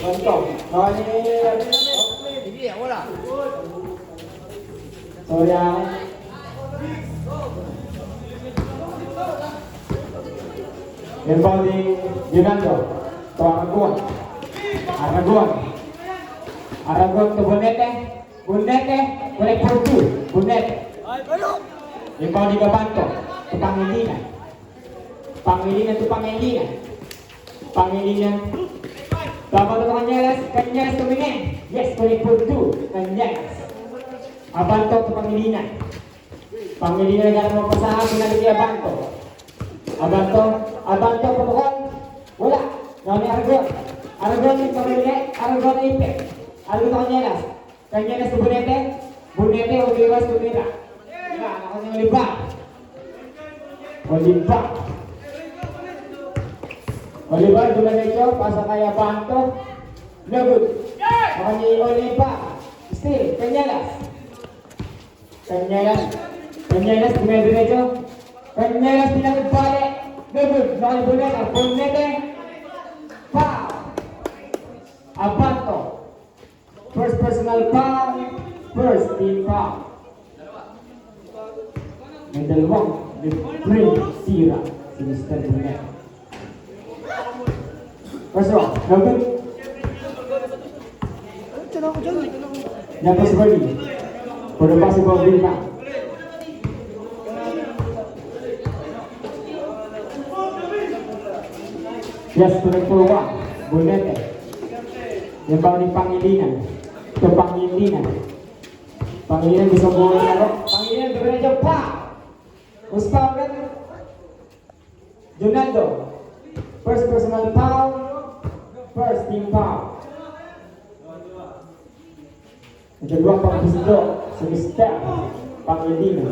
Bantong. Sorry ah. Inbounding Yunando to Aragon. Aragon to Bonete. Bonete, boleh pergi. Bonete. Inbounding Gabanto to Pangilinan. Pangilinan to Pangilinan. Pangilinan. Tama to Kanyelas to Minen. Yes, boleh pergi. Kanyelas. Abanto to Pangilinan. Pangilinan negara mau pasahan pinali Abanto. Abanto pokokon. Wala. Nani Aragon. Aragon ni Pamilya, Aragon ni Ipe. Aragon Kanyelas to Bonete. Bonete Oliwas to Mira. Nah, ako ni Olivar dumaretso pasa kay Abanto. No good. Ako ni Olivar. Still, Kanyelas dumaretso. Kanyelas pinagbalik. No good. Bonete. Foul. Abanto. First personal foul. First team foul. May dalawang bring sira si Mr. Bonete. First round. No good. Yapos ready for the possible rebound. Yes, turun keluar. Bonete. Yang bawah di Pangilinan. Ke Pangilinan. Pangilinan bisa bola narok. Pangilinan berbeda jauh. Ustaz kan? Junando. First personal foul. First team foul. Yang kedua Pangilinan. Semester Pangilinan.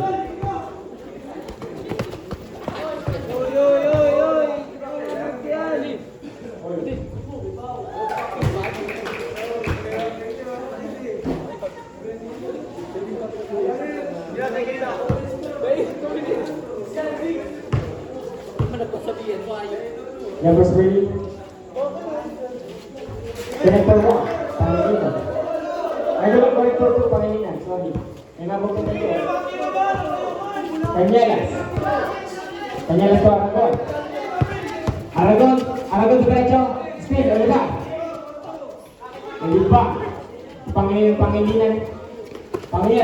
Yang berseberi Connector 1 Pangilinan. Adalah connector 2 Pangilinan. Sorry. Yang ngabuk kita itu Kanyelas to Aragon diretso. Speed, Olivar. Pangilinan.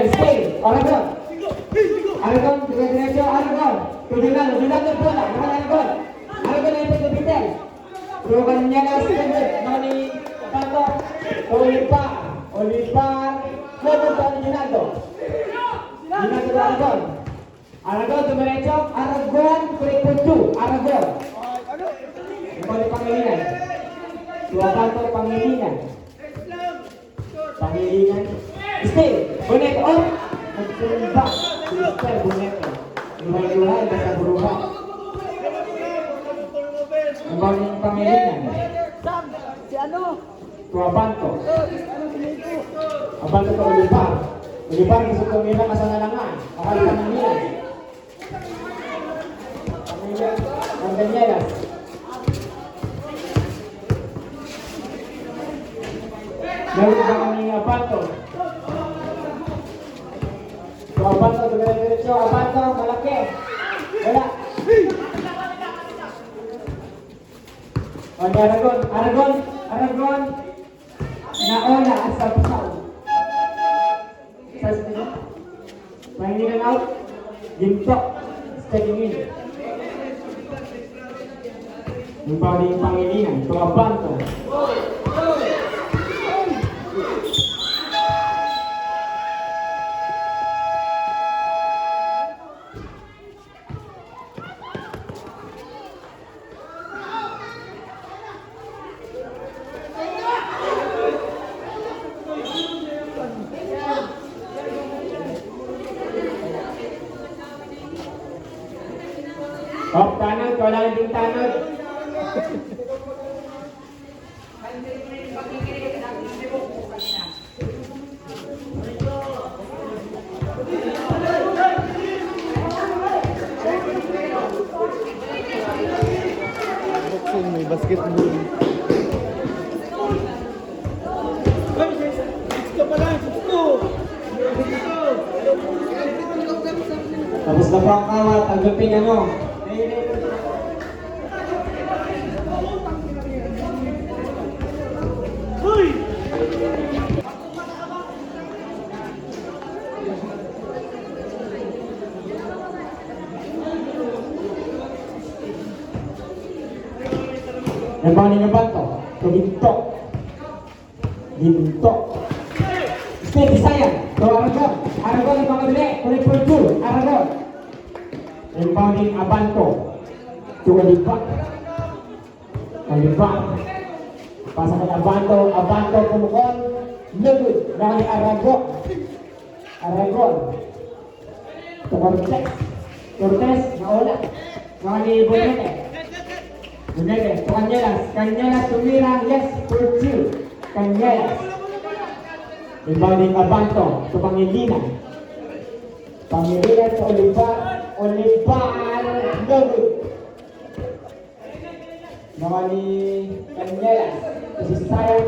Speed, Aragon diretso. Junando bola. Aragon na ito kapital. Pero Kanyelas Nani Abanto. Olivar. Lobo to Junando to Aragon diretso. Aragon kulit putu. Aragon. Kembali Pangilinan. Abanto Pangilinan. Still, Bonete on. Nagsurumba. Sister Bonete. Luhay-luhay, basta berubah. Kembali Pangilinan. To Abanto. Abanto to Olivar. Olivar gusto kumila kasanalangan. Akal Pangilinan. Kanyelas. Lalu kami Abanto. To Abanto diretso. Abanto malaki. Wala. Aragon. Naona sa pasaw. Pangilinan out. Gintok. Stepping in. Yung Pangilinan. To Abanto. Op tanod, wala ding tanod. boxing, may basketball. Tapos na po ang kawat, ang gaping ano. Nabanin niyo ba ito? Ginto. Ginto. Stay, Bisayan. To Aragon. Aragon ang pamabili. Kulit for two. Aragon. Rebounding Abanto. To Oliva. Oliva. Pasa kay Abanto. Abanto kumukon. Lugod. Dahil Aragon. Aragon. To Cortez. Cortez. Naola. Dahil Bonete. Bonete. To Canyelas. Canyelas tumira. Yes. For two. Canyelas. Rebounding Abanto to Pangilinan. Pangilinan to Olivar. Olivar. Lugod. Nawa ni Canyelas. To Sisayan.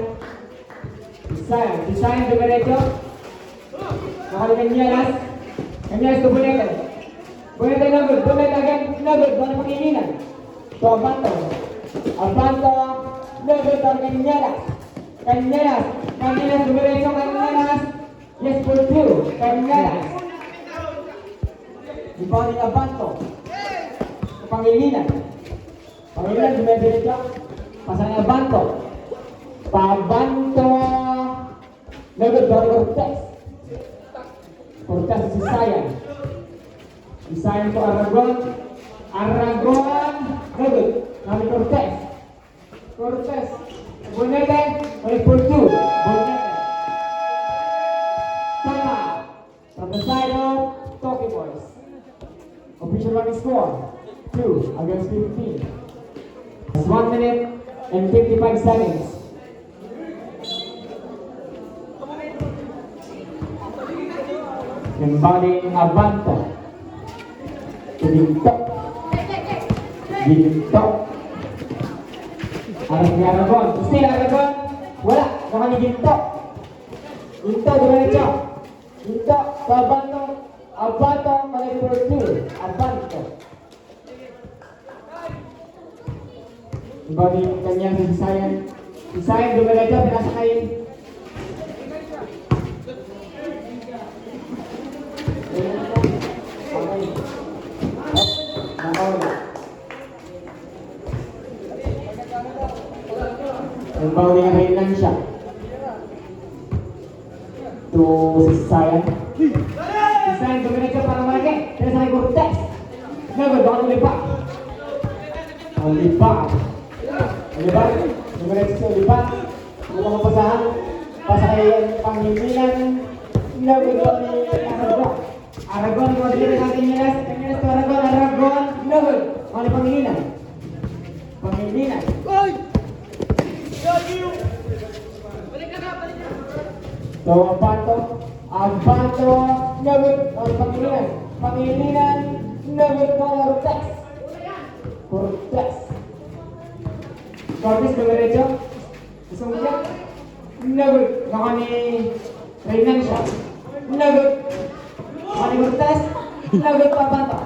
Sisayan to Berecho. Nawa ni Canyelas. Canyelas to Bonete. Bonete lugod. Bonete again. Lugod. Nawa ni Pangilinan. To Abanto. Abanto. Lugod to Canyelas. Canyelas. Canyelas to Berecho. Canyelas. Yes for two. Canyelas. Rebounding Abanto. Pangilinan. Pangilinan to Berecho. Pasang Abanto. Pabanto. Lugod to Cortez. Cortez si Sayan. Sayan to Aragon. Aragon. Lugod. Nami Cortez. Cortez. Bonete. Only for two. Bonete. Tama. From the side of Toki Boys. Official running score. 2 against 15. It's 1 minute and 55 seconds. Embodying Abanto. Ginto. Ginto. Harap ni Aragon. Still Aragon. Wala. Naman ni Ginto. Ginto, diretso. Ginto. To Abanto. Abanto. Mali for 2. Abanto. Embodying kanya si Sisayan. Sisayan, diretso. Pinasakay. Embodying ang Raylan siya. To Sisayan. Sisayan, diretso para malaki. Pinasakay Cortez. Lugod, baka Oliva. Oliva. Oliva. Diretso si Oliva. Buka mapasahan. Pasa kay Pangilinan. Lugod ko ni Aragon. Aragon, mga dito sa Canyelas. Canyelas to Aragon. Aragon. Lugod. Mga ni Pangilinan. Pangilinan. So, Abanto. Abanto. Lugod. Mga ni Pangilinan. Pangilinan. Lugod ko ni Cortez. Cortez. Cortez diretso. Isang niya. Lugod. Mga ni Raylan siya. Lugod. Mga ni Cortez. Lugod pa Abanto.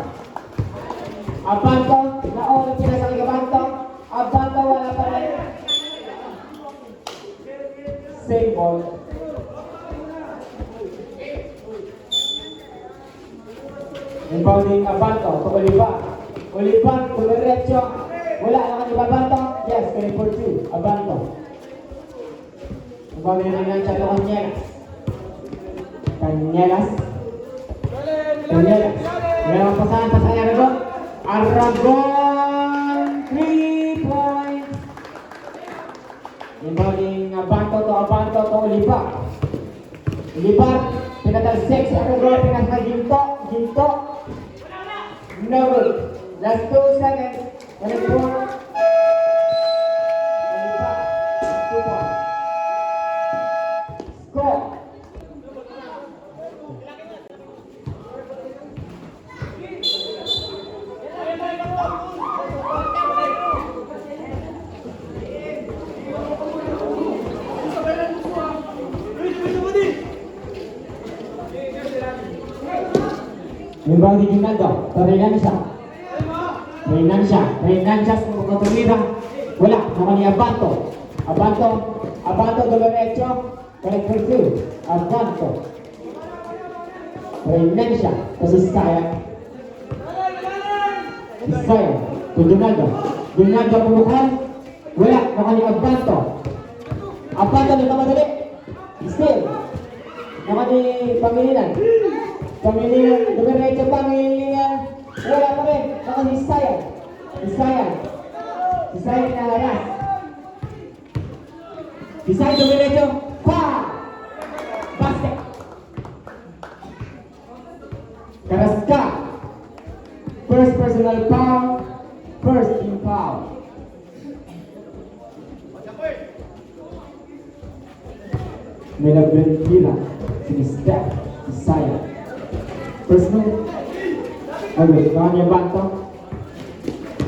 Abanto. Naon pinasakay Abanto. Abanto wala pa rin. Same ball. Inbounding Abanto to Oliva. Oliva to diretso. Wala naman ni Abanto. Yes, 24-2. Abanto. Inbounding rin ng siya to Canyelas. Canyelas. Canyelas. Meron pasahan Aragon. Aragon. 3 points. Inbounding Abanto to Oliva. Oliva. Pinatalsik si Aragon. Pinasakay Ginto. Ginto. No good. Last 2 seconds. 24. Oliva. 2 points. Score. Yung bang di Ginaldo, Reinancia. Reinancia sa mga tumira. Wala, naman ni Abanto. Abanto Dolorecho, correct for 2. Abanto. Reinancia, kasi Isaya, to Ginaldo pumukan. Wala, naman ni Abanto. Abanto nagkamadali. Still, naman ni Pangilinan, Dolorecho Pangilinan. Wala pa rin, naman ni Isaya pinaharas. Isaya Dolorecho, basket. Carrasca, first personal foul, first team foul. Melabentira, Steph, Isaya. Personal. Agad, kanya Banto.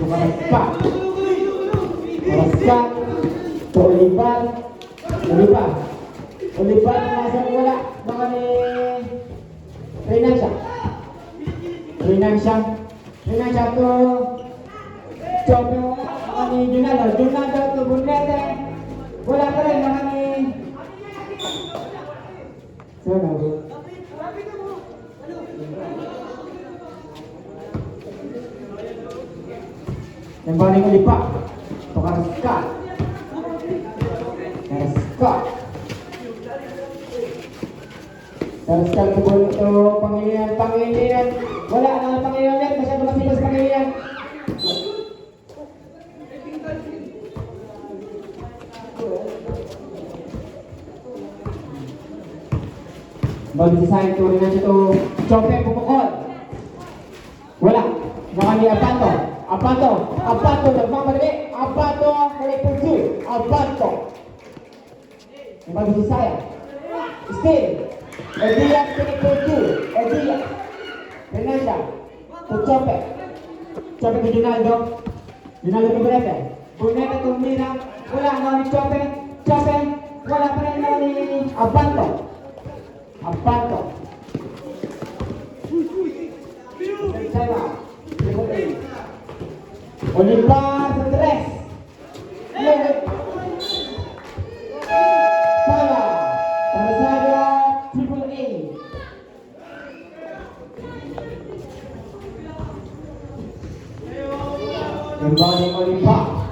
Carrasca, to Olivar, pumasok wala, mga ni Reinancia to Chope, mga ni Junaldo to Burnete, wala pa rin, mga ni yang paling Oliva to Carrasca to Pangilinan. Wala na Pangilinan ulit, masyado masilos Pangilinan. Bagi si Sain to Reinancia to Chope pumukol. Wala, naman ni Abanto nagmamadali. Abanto, correct for 2. Abanto. Bagi si Sain. Still, Edias, correct for 2. Edias. Reinancia to Chope to Ginaldo to Burnete to Mira. Wala, naman ni Chope. Wala pa rin, naman ni Abanto. Olivar sa 3. Para Rosario AAA. Kembali Olivar.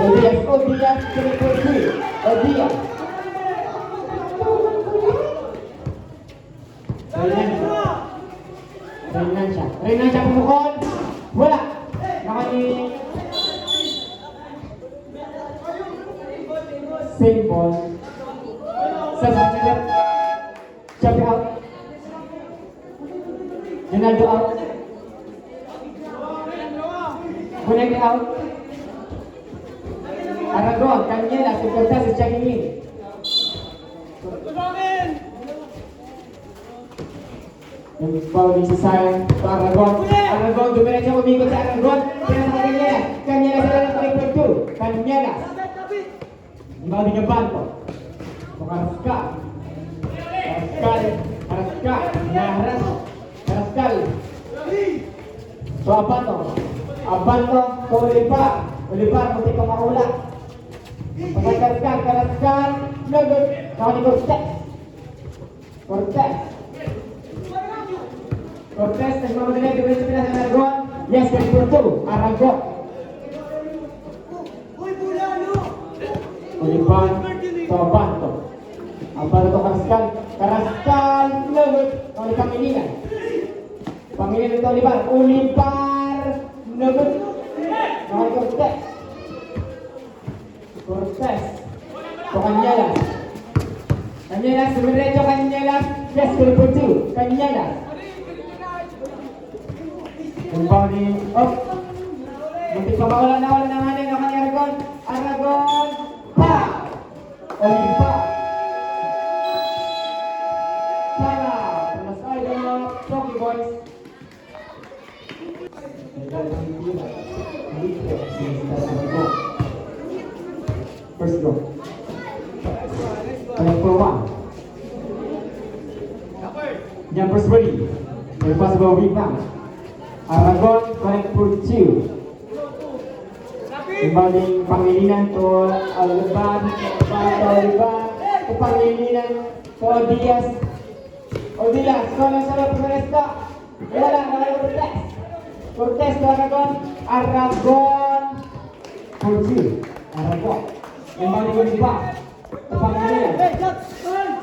Odias, Odias. Reinancia pumukol. Wala. Naman ni same ball. Sa Chope out. Ginaldo out. Burnete out. Aragon, Cañelas, Cortez is checking in. Yung foul ni si Sayan to Aragon. Dumiretso umikot sa Aragon. Pinasa Cañelas sila ng correct for 2. Cañelas. Ibang din yung Banto. To Carrasca. To Abanto to Olivar, muntik pa maula. Carrasca. Lagot. Naman ni Cortez, nagmamadali, dumiretso pila sa Aragon. Yes, correct for 2. Aragon. Olivar to Abanto to Carrasca. Lagot. Naman ni Pangilinan to Olivar. Lagot. Naman ni Cortez to Cañelas. Dumiretso Cañelas. Yes, correct for 2. Cañelas. Yung body up. Muntik pa wala ng hangin. Naman ni Aragon. Oliva. Para side of Choke Boys. First go. Correct for 1. Jumpers ready. Impossible rebound. Aragon connect for 2. Kembali Pangilinan to Alban. Alban. To Pangilinan to Diaz. Diaz. Solo Peresta. Wala. Cortez. Cortez to Aragon. Aragon for 2. Aragon. Kembali Alban. To Pangilinan.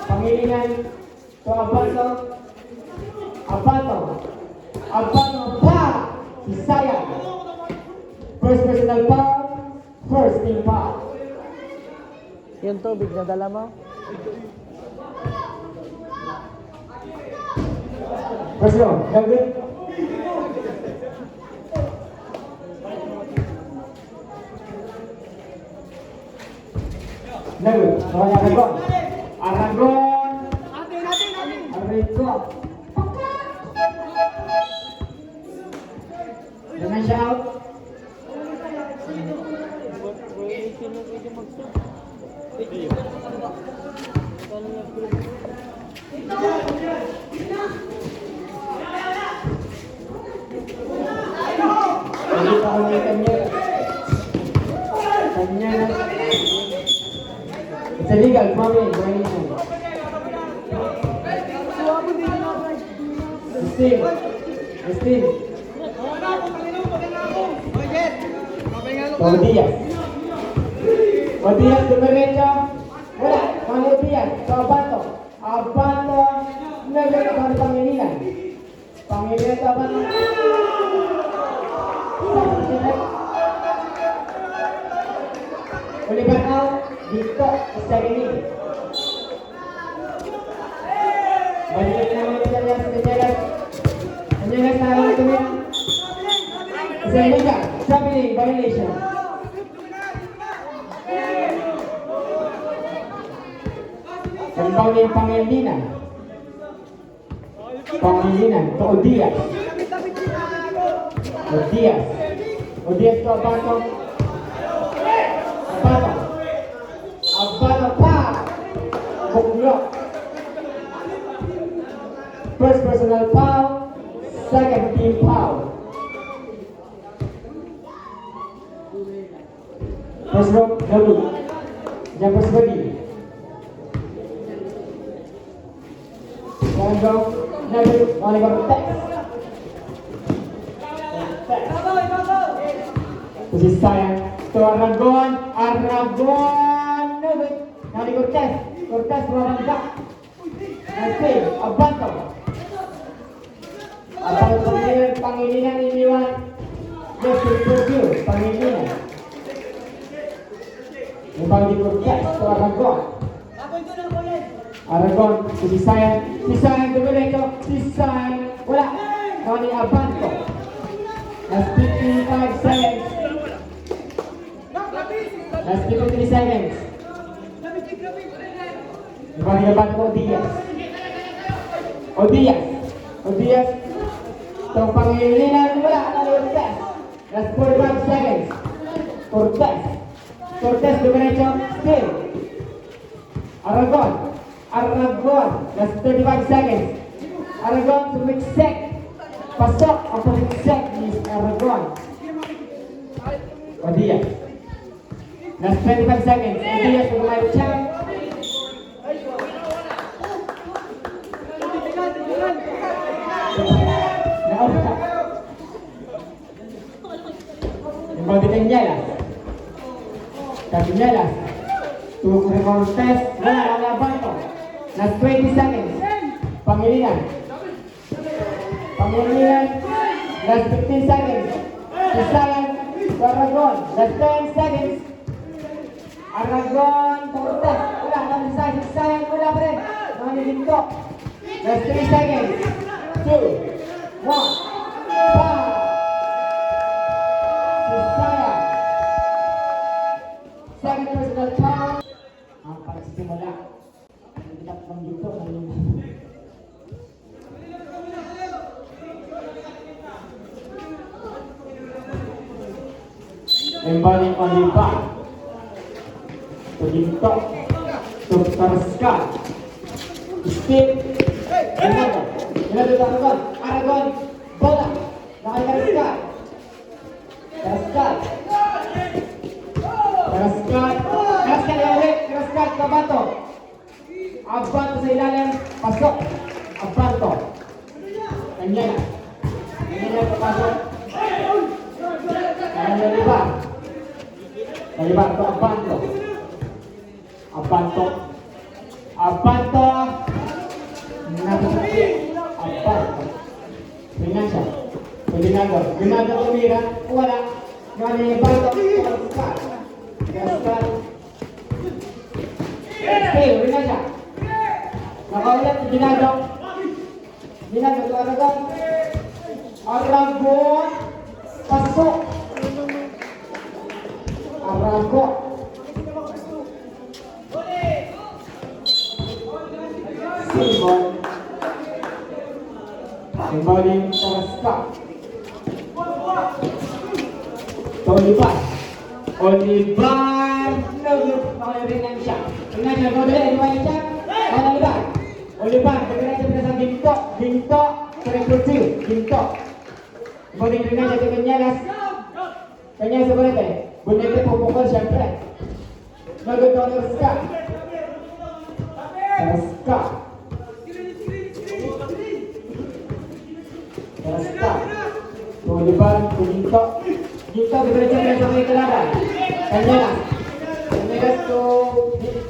Pangilinan to Abato. Abato pa! Sayang! First personal foul, first team foul. Yung tubig na dala mo? First row, David. David, nawala Aragon. Aragon! Aragon! Dengan siya out. Hindi pa kami kanya. It's illegal, mami. Steve. Diaz derecha. Wala. Mano Diaz. Abato. Nagkakaroon ng Pangilinan. Pangilinan sa Abato. Oliver out. Dito. Second in. Balik naman ito Angeles. Angeles na lang ito niya. Zeliga. Traveling violation. Kembali Pangilinan to Diaz. Diaz to Abato pa! Buklok. First personal foul, second team foul. First row, David. Jumpers ready. Second row, David. Oliver Tex. Pusis sayang. To Aragon. David. Nali Cortez. Cortez berorang back. Nanti, Abato. Pangilinan iniwan. Just to pursue, Pangilinan. Kembali Cortez to Aragon. Aragon, si sayang derecho, wala. Nani Abato. Last 55 seconds. Last 53 seconds. Kembali Abato Diaz. Itong Pangilinan, wala. Nani Cortez. Last 45 seconds. Cortez derecho, still. Aragon. Last 35 seconds. Aragon sumiksek. Pasok ang sumiksek ni Aragon. Diaz. Last 25 seconds. Diaz will my chance. Kembali Canyelas. To Cortez. Wala Abato. Last 20 seconds. Pangilinan. Last 15 seconds. Sayang. Aragon. Last 10 seconds. Aragon. Cortez. Wala. Sayang. Wala pa rin. Dito. Last 3 seconds. 2, 1. Sayang. Second personal foul. Ang pagsisimula. Ang dito. Kembali Oliver. Dito. To Tarska. Steve. Ginado to Aragon. Aragon. Bola. Nakay Karaskat. Karaskat yung ulit. Karaskat, Kabato. Abanto sa ilalim. Pasok. Abanto. Kanya na. Kanya na papasok. Kanya libar. Libar to Abanto. Abanto. Abanto. Abanto. Tingnan siya. Ginagawa tumira. Wala. Gano'n yung Abanto. Karaskat. Karaskat. Stay. Tingnan siya. Nakaulat si Ginagawa. Ginagawa to Aragon. Aragon. Pasok. Aragon. Simon. Simon yung Karaskat. Olivar. Olivar. Nakalirin siya. Tingnan siya. Nakalirin siya. Olivar. Olivar. Pagkakita sa Ginto. Ginto. Triple two. Ginto. Ibalik rin siya sa Kanyalas. Kanyalas sa Bonete. Bonete pupukol siyempre. Nagod na Karaskat. Karaskat. Karaskat. Olivar. Ginto. Ginto. Diretso sa mga kalaban. Kanyalas. Kanyalas to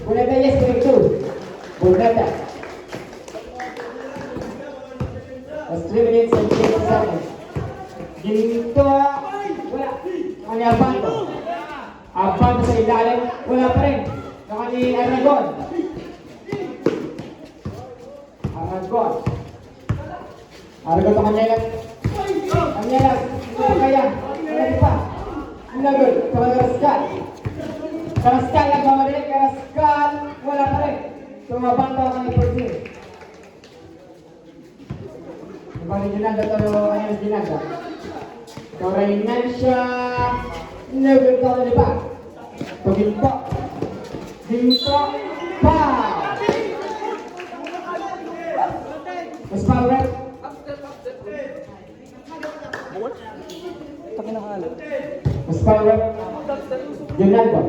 Bonete. Yes, triple two. Bonete. That's 3 minutes and 20 seconds. Ginto. Wala. Nakani Abanto. Abanto sa ilalim. Wala pa rin. Nakani Aragon. Aragon. Aragon to Kanyalas. Kanyalas. Hindi pa kaya. Wala pa. Nagod. Karaskat. Karaskat lang mamadali. Karaskat. Wala pa rin. Tumabanto ang ipursin. Ibalik Ginagawa to Kanyalas Ginagawa. Korainan siya. Nagod to Olivar. To Ginto. Ginto. Pow! Mas power. Taki nakahalo. Mas power. Ginagawa.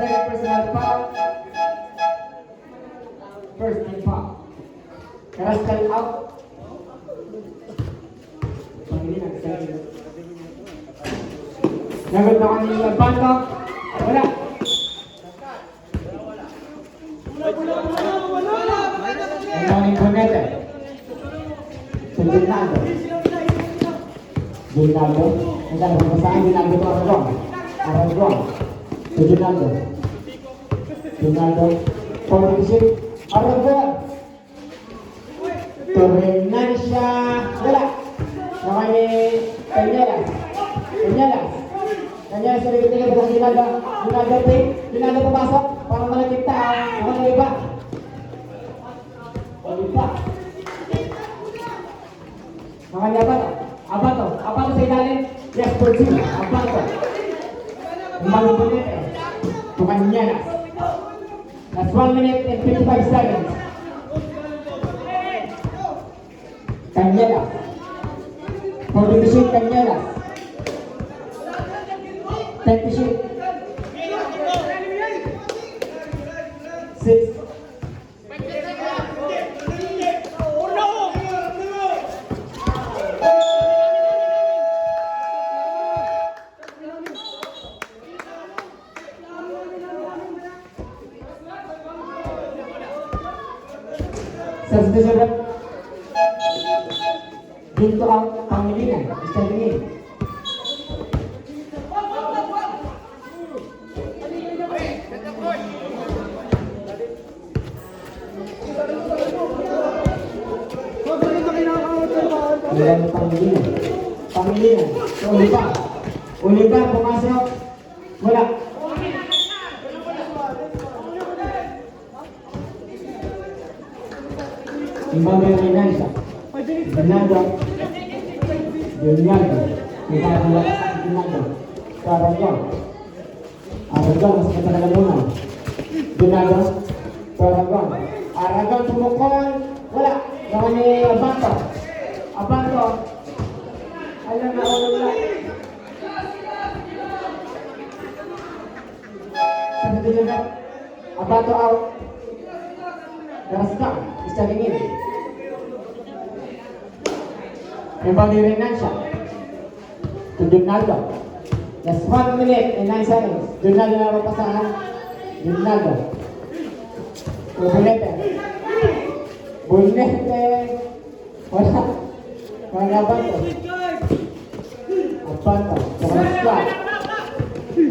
Second personal foul. First team foul. Karaskat out. Pangilinan. Nagod na kanina Abanto. Wala. Ang daming Bonete. Sa Ginaldo. Ginaldo. Ang daming pagpasaan. Ginaldo to Aragon. Aragon. Sa Ginaldo. Ginaldo. Pagpasip. Aragon. Turingan siya. Wala. Nakani Kanyalas. Kanyalas. Kanyalas sa ligit-ligit ng Ginaldo. Ginaldo take. Ginaldo papasok. Para malagkita ang Olivar. Olivar. Nakani Abanto. Abanto. Abanto sa ilalim. Yes, for two. Abanto. Umalang Bonete. To Kanyalas. That's 1 minute and 55 seconds. Kanyalas. For the machine, Kanyalas. 10 to shoot. 6. Substitution. Ginto ang Pangilinan. Standing in. Ilan Pangilinan. Pangilinan. Olivar. Olivar pumasok. Wala. Imbang Reynanza. Fernando. Leonardo. Ibabawa sa Fernando. Aragon. Aragon mas matalalunan. Leonardo. Aragon. Aragon pumukol. Wala. Naman ni Abanto. Abanto. Alam na ulo lang. Sabi din na. Abanto out. Garasca. Isa lingin. Yung bang ni Renancia. To Donaldo. Just 1 minute and 9 seconds. Donaldo na mapasahan. Donaldo. To Bonete. Bonete. Wala. Wala Abanto. Abanto. Garasca.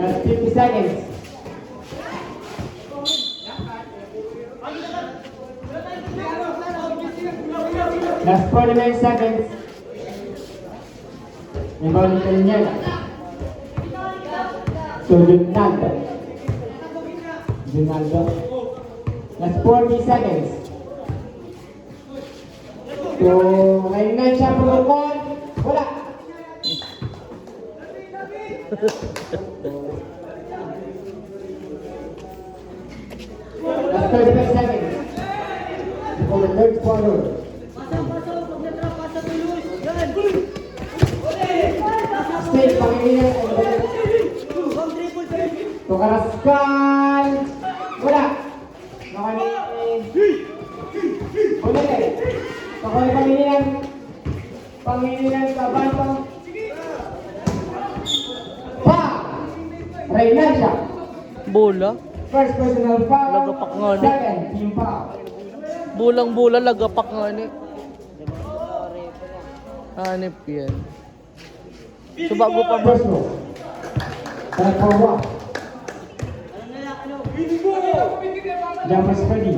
Last 50 seconds. Last 49 seconds. Yung bawal ni Peñera. So, Donaldo. Donaldo. Last 40 seconds. So, ngayon na siya pagkakon. Wala. Last 35 seconds. For the third quarter. Stay, Pangilinan. Tukaraskan. Wala. Nakani. Bonete. Nakani Pangilinan. Pangilinan sa Abanto. Pa! Reinancia. Bola. First personal foul. Lagapak nga ni. Second team foul. Bulang-bula, lagapak nga ni. Hanip yan. So bago pa ba? First row. Time for one. Jumpers ready.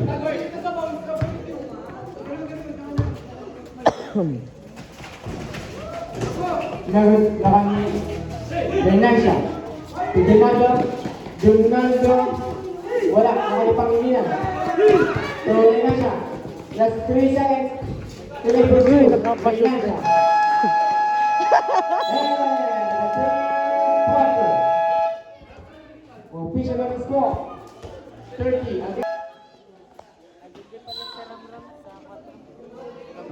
Nakani Reinancia. Donaldo. Donaldo. Wala. Nakani Pangilinan. So Reinancia. Last 3 seconds. Tuloy for two. Reinancia. Official on the score. 30 again.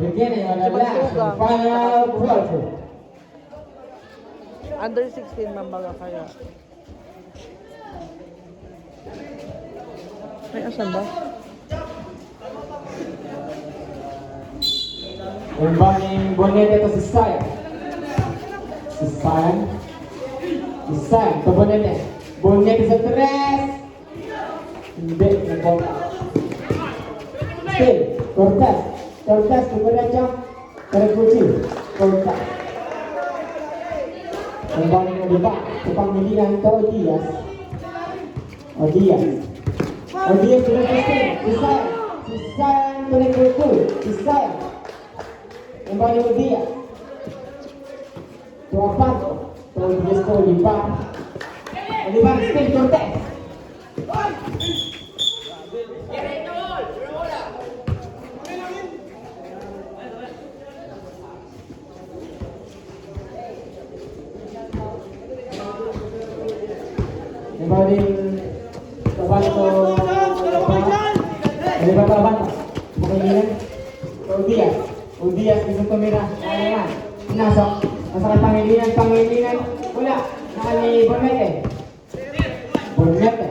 Beginning on the last and final quarter. Under 16 man baga kaya. Ay, asan ba? Umbaning Bonete to si Sayan. Si Sayan. Si Sayan to Bonete. Bonete sa 3. Hindi, nag-bota. Still, Cortez. Cortez, kumaraja. Karaguchi. Cortez. Umbaning Oliva. Sa Pangilinan to Odias. Odias. Odias to the system. Si Sayan. Si Sayan to the Si Sayan. Kembali ke dia. To Abanto. To Odias to Oliva. Oliva still Cortez. Kembali ke Abanto. Oliva ke Abanto. Pangilinan. To Odias. Odias bisa tumira. Ayan. Pinasok. Masakit Pangilinan. Pangilinan. Wala. Nakani Bonete. Bonete.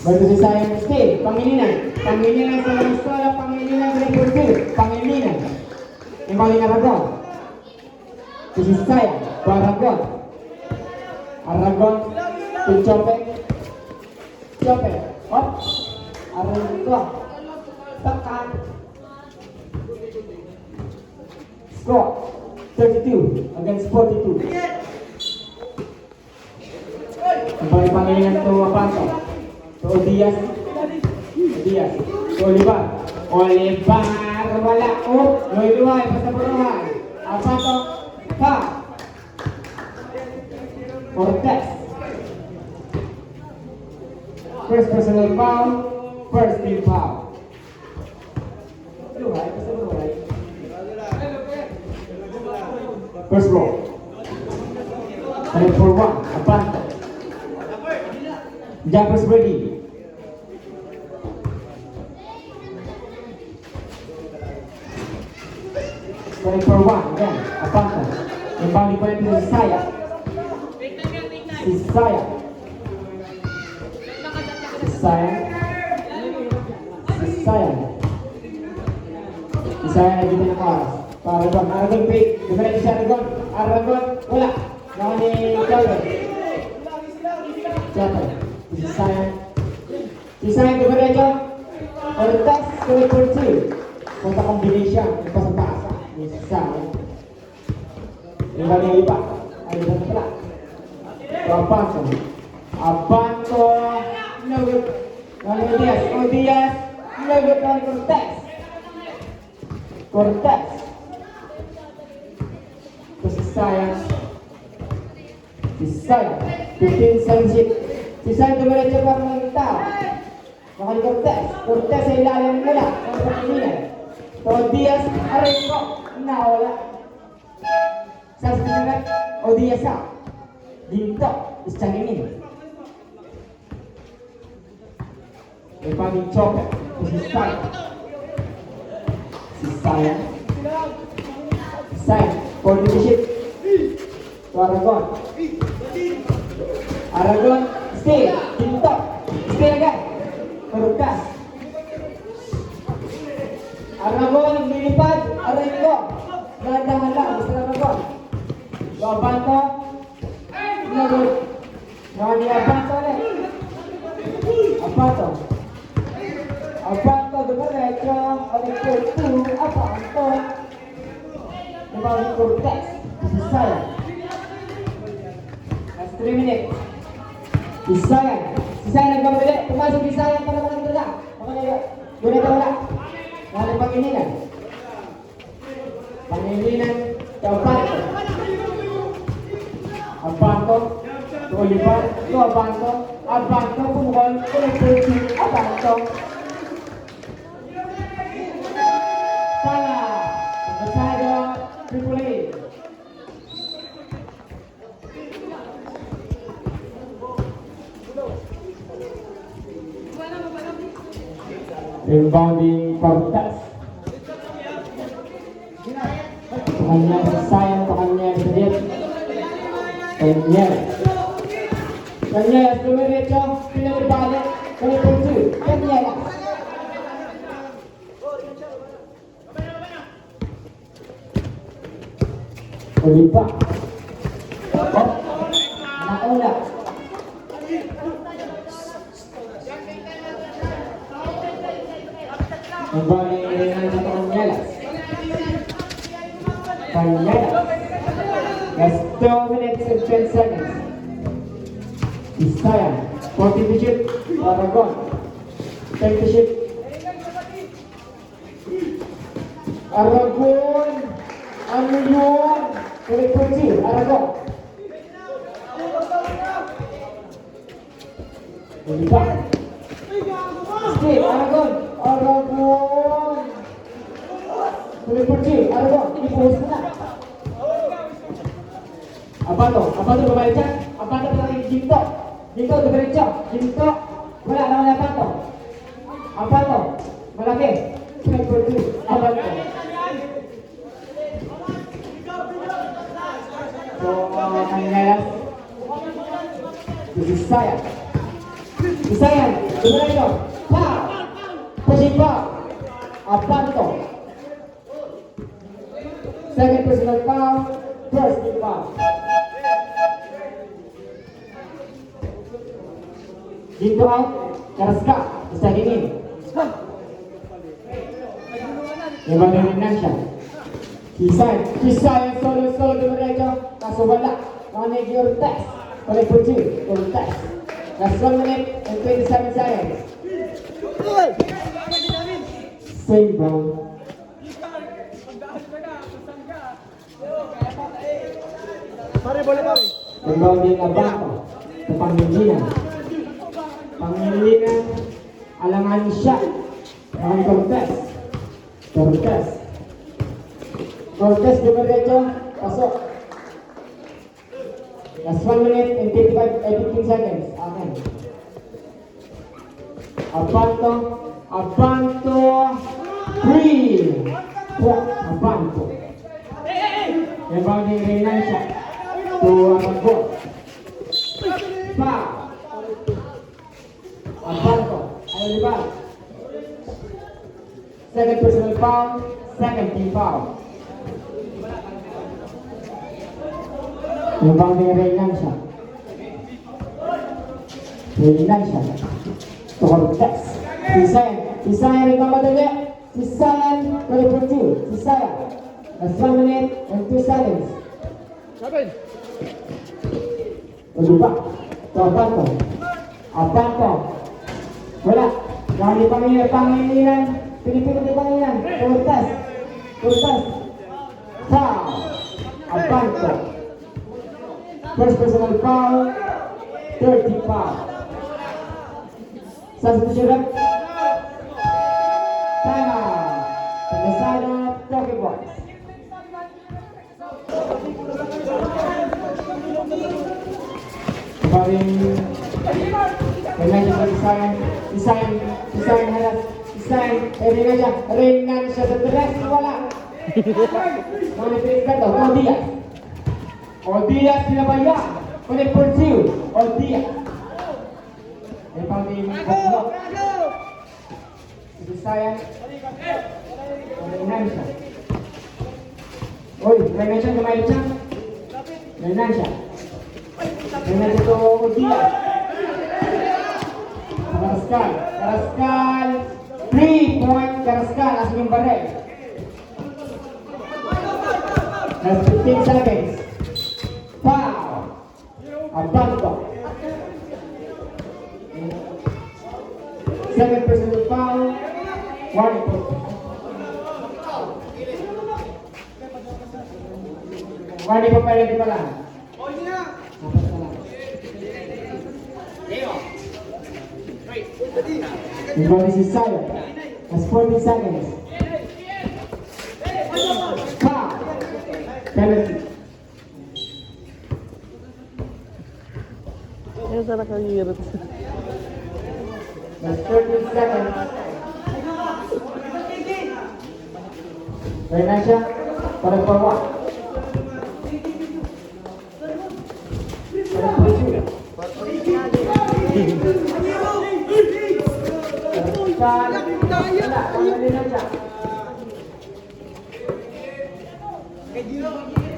Baru si Sayan still. Pangilinan. Pangilinan sa Langostola. Pangilinan record 2. Pangilinan. Kembali ke Aragon. Si Sayan. To Aragon. Aragon. To Chope. Chope. Hop. Aragon. Tekan. Score 32 against 42. Kembali Pangilinan to Abanto. To Odias. Odias. To Olivar. Olivar. Wala. Oh. Luhay-luhay. Basta buruhan. Abanto. Pa. Cortez. First personal foul. First team foul. Luhay. Basta buruhan. First row. Time for one. Abanto. Jumpers ready. Select for 1. Again. Abanto. Inbounding point to Saya. Saya. Saya. Saya. Saya na dito ng oras. Aragon. Aragon pick. Diretso si Aragon. Aragon. Wala. Naman ni Calvin. Chato. Si Saya. Si Saya diretso. Ortas. Select for 2. Punta combination. Ito sa taas. Ni Saya. Yung bagay iba. Ay, ito pala. Abanto. Abanto. No good. Nani Diaz. O Diaz. No good. Nani Cortez. Cortez. Ito si Sayang. Si Sayang. 15 Sanjit. Si Sayang dumiretso para ng tao. Naka ni Cortez. Cortez ay ilalim nila. Ang pagkilinan. Ito Diaz. Aray ko. Nawala. Sa sinigat. O Diaz sa. Dito. Isanginin. May paging choker. Si Sayang. Si Sayang. Sayang. For the ship. To Aragon. Aragon. Stay. Dito. Stay agad. Perukas. Aragon. Lilipad. Arengo. Dahan-dahan lang. Gusto na Aragon. Abanto. Nagod. Nani Abanto ulit. Abanto. Abanto dumiretso. Arengo 2. Abanto. Nabawin Cortez. Si Sayang. Last 3 minutes. Si Sayang. Si Sayang nagbabili. Pumasok si Sayang para makakita na. Makakita. Doon ito wala. Nani Pangilinan. Pangilinan. Abanto. Abanto. To Olivar. To Abanto. Abanto. Pumukol. Kulit-kulit. Abanto. Tala. Pasado. Triple A. Inbounding Cortez. Pakanya sa Sayang, pakanya sa Diaz. Kanya dumiretso, pinalibalik, kulit 2. Kanya. Oliva. Oh, naula. Inbounding sa Canyelas. Canyelas. That's 2 minutes and 10 seconds. Sayang. 40 to shoot. Aragon. 10 to shoot. Aragon. Ano yun? Correct for 2. Aragon. Oliva. Steve. Aragon. Aragon. Correct for 2. Aragon. I-post mo na. Abanto. Abanto babalik dyan. Abanto babalik dito. Dito, diretso. Dito. Wala naman na Abanto. Abanto. Malaki. Strike for 2. Abanto. So, Canyelas. Si Sayang. Si Sayang. Diretso. Pow! Pushing pow. Abanto. Second personal foul. First team foul. Dito out, Karaska, isa dinin. Ibang dinin siya. Kisay, solo, diretso, kaso wala. Manegi Ortez, Correct for 2, Ortez. Last 1 minute and 27 seconds. Same ball. Inbounding Abanto sa Pangilinan. Pangilinan, alangan siya. Ang Cortez dumiretso, pasok. Last 1 minute and 15 seconds. Akin. Abanto. 3. Abanto. Rebounding Reynan siya. To goal. Foul. Abanto. Ayaw rebound. Second personal foul. Second team foul. Rebounding Reynan siya. Reynan siya. To Cortez. Si Sayan nagmamadali. Si Sayan nag-produce. Si Sayan. That's 1 minute and 2 seconds. Lupa. To Abanto. Abanto. Wala. Dahil Pangilinan. Pinipinit ni Pangilinan. Cortez. Cortez. Foul. Abanto. First personal foul. 30 foul. Substitution. Time out. On the side of Toki Boys. Kapaling Reynan siya sa tres, wala. Manipis ka to, Odias sinabayan. Kunin pursue, Odias. May pang-team block. Si Sayan. Reynan siya. Uy, Reynan siya, kumain siya. Reynan siya. Reynan siya to Odias. Carrascal. 3-point Carrascal as yung barel. That's 15 seconds. Foul. Abanto. Second personal foul. Warning point. Warning pa pala, di pala. Igual si Sayan. That's 40 seconds. Foul. Penalty. Yan sa nakahirap. That's 13 seconds. Reynan siya. Parang pawa. Parang pursue.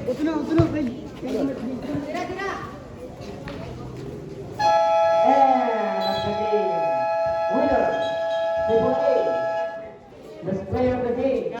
Utulo,